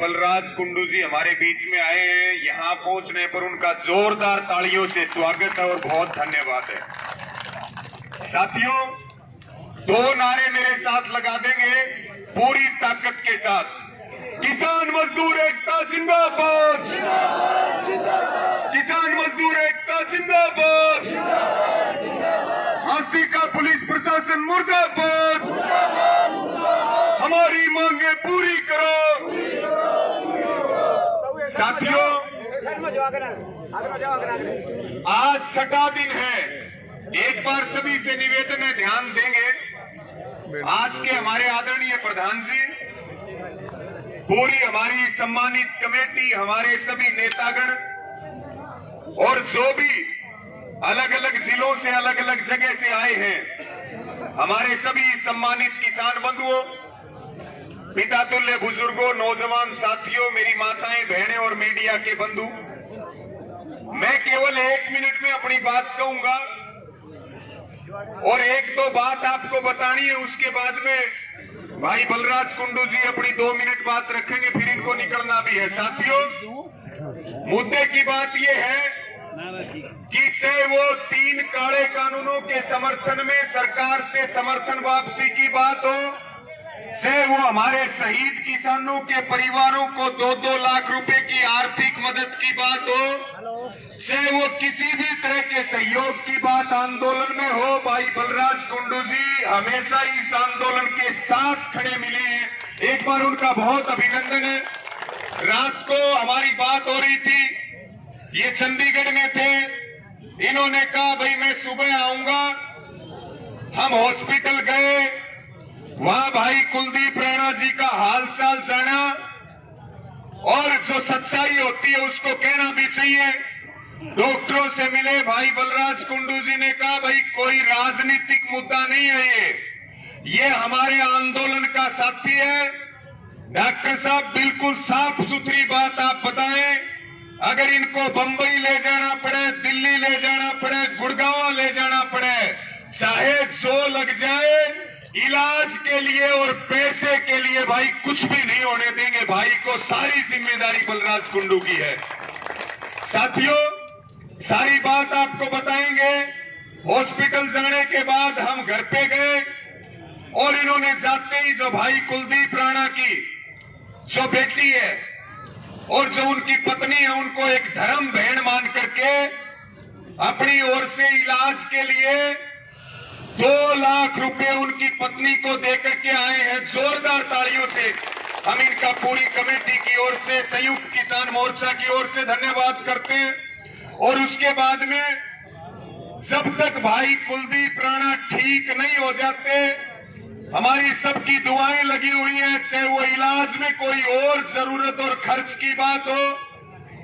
बलराज कुंडू जी हमारे बीच में आए हैं। यहाँ पहुंचने पर उनका जोरदार तालियों से स्वागत है और बहुत धन्यवाद है। साथियों, दो नारे मेरे साथ लगा देंगे पूरी ताकत के साथ। किसान मजदूर एकता जिंदाबाद, किसान मजदूर एकता जिंदाबाद, झांसी का पुलिस प्रशासन मुर्दाबाद, हमारी मांगे पूरी करो। साथियों, आज छठा दिन है। एक बार सभी से निवेदन है, ध्यान देंगे। आज के हमारे आदरणीय प्रधान जी, पूरी हमारी सम्मानित कमेटी, हमारे सभी नेतागण और जो भी अलग अलग जिलों से अलग अलग जगह से आए हैं, हमारे सभी सम्मानित किसान बंधुओं, पिता तुल्य बुजुर्गों, नौजवान साथियों, मेरी माताएं, बहनें और मीडिया के बंधु, मैं केवल 1 मिनट में अपनी बात कहूंगा और एक दो बात आपको बतानी है। उसके बाद में भाई बलराज कुंडू जी अपनी 2 मिनट बात रखेंगे, फिर इनको निकलना भी है। साथियों, मुद्दे की बात यह है कि चाहे वो 3 काले कानूनों के समर्थन में सरकार से समर्थन वापसी की बात हो, चाहे वो हमारे शहीद किसानों के परिवारों को 2-2 लाख रुपए की आर्थिक मदद की बात हो, चाहे वो किसी भी तरह के सहयोग की बात आंदोलन में हो, भाई बलराज कुंडू जी हमेशा इस आंदोलन के साथ खड़े मिले हैं। एक बार उनका बहुत अभिनंदन है। रात को हमारी बात हो रही थी, ये चंडीगढ़ में थे, इन्होंने कहा भाई मैं सुबह आऊंगा। हम हॉस्पिटल गए, वहां भाई कुलदीप राणा जी का हालचाल जाना, और जो सच्चाई होती है उसको कहना भी चाहिए। डॉक्टरों से मिले, भाई बलराज कुंडू जी ने कहा भाई कोई राजनीतिक मुद्दा नहीं है, ये हमारे आंदोलन का साथी है। डॉक्टर साहब बिल्कुल साफ सुथरी बात आप बताएं, अगर इनको बंबई ले जाना पड़े, दिल्ली ले जाना पड़े, गुड़गांव ले जाना पड़े, चाहे जो लग जाए, इलाज के लिए और पैसे के लिए भाई कुछ भी नहीं होने देंगे। भाई को सारी जिम्मेदारी बलराज कुंडू की है। साथियों, सारी बात आपको बताएंगे। हॉस्पिटल जाने के बाद हम घर पे गए और इन्होंने जाते ही जो भाई कुलदीप राणा की जो बेटी है और जो उनकी पत्नी है, उनको एक धर्म बहन मान करके अपनी ओर से इलाज के लिए 2 लाख रुपए उनकी पत्नी को देकर के आए हैं। जोरदार तालियों से हम इनका पूरी कमेटी की ओर से, संयुक्त किसान मोर्चा की ओर से धन्यवाद करते हैं। और उसके बाद में जब तक भाई कुलदीप राणा ठीक नहीं हो जाते, हमारी सबकी दुआएं लगी हुई हैं। चाहे वो इलाज में कोई और जरूरत और खर्च की बात हो,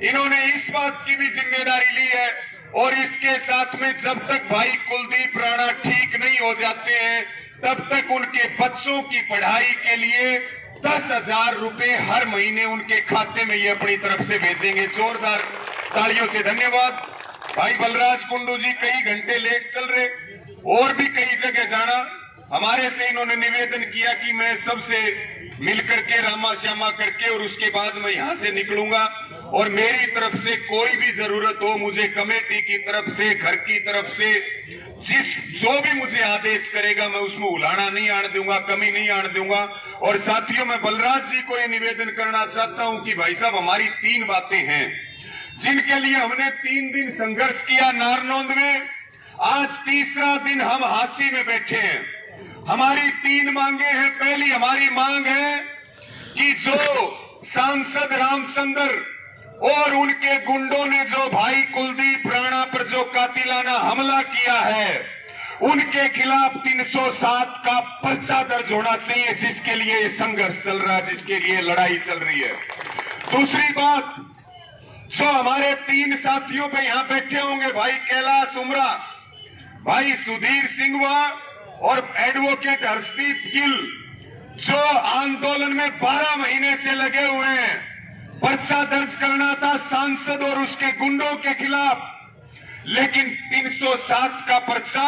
इन्होंने इस बात की भी जिम्मेदारी ली है। और इसके साथ में जब तक भाई कुलदीप राणा ठीक नहीं हो जाते हैं, तब तक उनके बच्चों की पढ़ाई के लिए 10,000 रुपए हर महीने उनके खाते में ये अपनी तरफ से भेजेंगे। जोरदार तालियों से धन्यवाद। भाई बलराज कुंडू जी कई घंटे लेट चल रहे, और भी कई जगह जाना। हमारे से इन्होंने निवेदन किया कि मैं सबसे मिलकर के रामा श्यामा करके और उसके बाद मैं यहां से निकलूंगा, और मेरी तरफ से कोई भी जरूरत हो, मुझे कमेटी की तरफ से, घर की तरफ से जो भी मुझे आदेश करेगा, मैं उसमें उलाना नहीं आने दूंगा, कमी नहीं आने दूंगा। और साथियों, मैं बलराज जी को यह निवेदन करना चाहता हूं कि भाई साहब, हमारी 3 बातें हैं जिनके लिए हमने 3 दिन संघर्ष किया नारनौंद में। आज तीसरा दिन हम हांसी में बैठे हैं। हमारी 3 मांगे हैं। पहली हमारी मांग है कि जो सांसद रामचंद्र और उनके गुंडों ने जो भाई कुलदीप राणा पर जो कातिलाना हमला किया है, उनके खिलाफ 307 का पर्चा दर्ज होना चाहिए, जिसके लिए ये संघर्ष चल रहा है, जिसके लिए लड़ाई चल रही है। दूसरी बात, जो हमारे 3 साथियों पे यहां बैठे होंगे, भाई कैलाश उमरा, भाई सुधीर सिंघवा और एडवोकेट हर्षदीप गिल, जो आंदोलन में 12 महीने से लगे हुए हैं। पर्चा दर्ज करना था सांसद और उसके गुंडों के खिलाफ, लेकिन 307 का पर्चा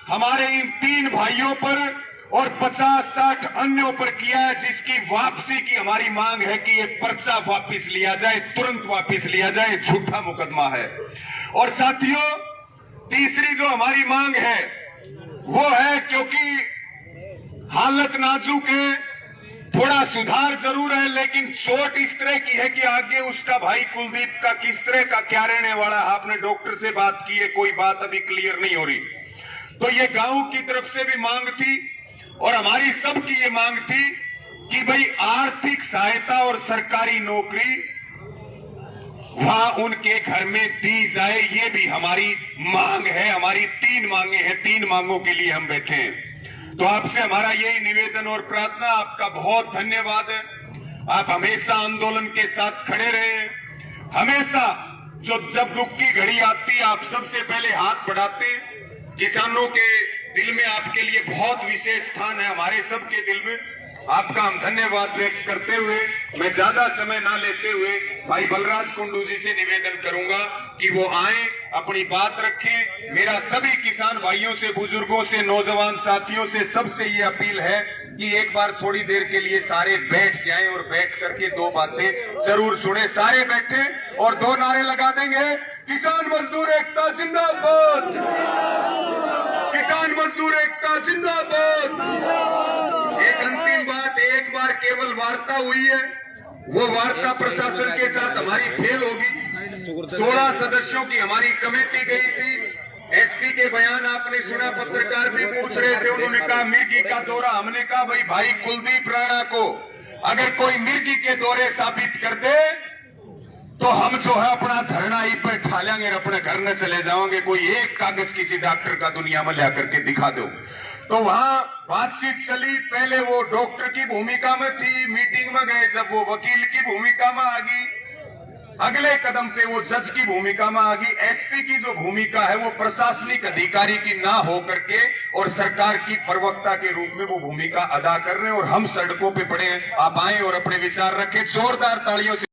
हमारे इन 3 भाइयों पर और 50-60 अन्यों पर किया है, जिसकी वापसी की हमारी मांग है कि ये पर्चा वापस लिया जाए, तुरंत वापस लिया जाए, झूठा मुकदमा है। और साथियों, तीसरी जो हमारी मांग है वो है, क्योंकि हालत नाजुक है, थोड़ा सुधार जरूर है, लेकिन चोट इस तरह की है कि आगे उसका भाई कुलदीप का किस तरह का क्या रहने वाला है। आपने डॉक्टर से बात की है, कोई बात अभी क्लियर नहीं हो रही। तो ये गांव की तरफ से भी मांग थी और हमारी सबकी ये मांग थी कि भाई आर्थिक सहायता और सरकारी नौकरी वहां उनके घर में दी जाए, ये भी हमारी मांग है। हमारी 3 मांगे हैं, 3 मांगों के लिए हम बैठे हैं। तो आपसे हमारा यही निवेदन और प्रार्थना, आपका बहुत धन्यवाद है। आप हमेशा आंदोलन के साथ खड़े रहे, हमेशा जब दुख की घड़ी आती है आप सबसे पहले हाथ बढ़ाते। किसानों के दिल में आपके लिए बहुत विशेष स्थान है, हमारे सबके दिल में। आपका हम धन्यवाद व्यक्त करते हुए मैं ज्यादा समय ना लेते हुए भाई बलराज कुंडू जी से निवेदन करूंगा कि वो आए, अपनी बात रखें। मेरा सभी किसान भाइयों से, बुजुर्गों से, नौजवान साथियों से, सबसे ये अपील है कि एक बार थोड़ी देर के लिए सारे बैठ जाएं और बैठ करके 2 बातें जरूर सुने। सारे बैठे और 2 नारे लगा देंगे, किसान मजदूर एकता जिंदाबाद, किसान मजदूर एकता जिंदाबाद। एक अंतिम बात, एक बार केवल वार्ता हुई है, वो वार्ता प्रशासन के साथ हमारी फेल होगी। 16 सदस्यों की हमारी कमेटी गई थी। एसपी के बयान आपने सुना, पत्रकार भी पूछ रहे थे, उन्होंने कहा मिर्गी का दौरा। हमने कहा भाई कुलदीप राणा को अगर कोई मिर्गी के दौरे साबित कर दे तो हम जो है अपना धरना ही पर ठा लेंगे और अपने घर न चले जाओगे। कोई एक कागज किसी डॉक्टर का दुनिया में ला करके दिखा दो। तो वहां बातचीत चली, पहले वो डॉक्टर की भूमिका में थी, मीटिंग में गए जब वो वकील की भूमिका में आ गई, अगले कदम पे वो जज की भूमिका में आ गई। एसपी की जो भूमिका है वो प्रशासनिक अधिकारी की ना हो करके और सरकार की प्रवक्ता के रूप में वो भूमिका अदा कर रहे हैं और हम सड़कों पे पड़े हैं। आप आए और अपने विचार रखें। जोरदार तालियों से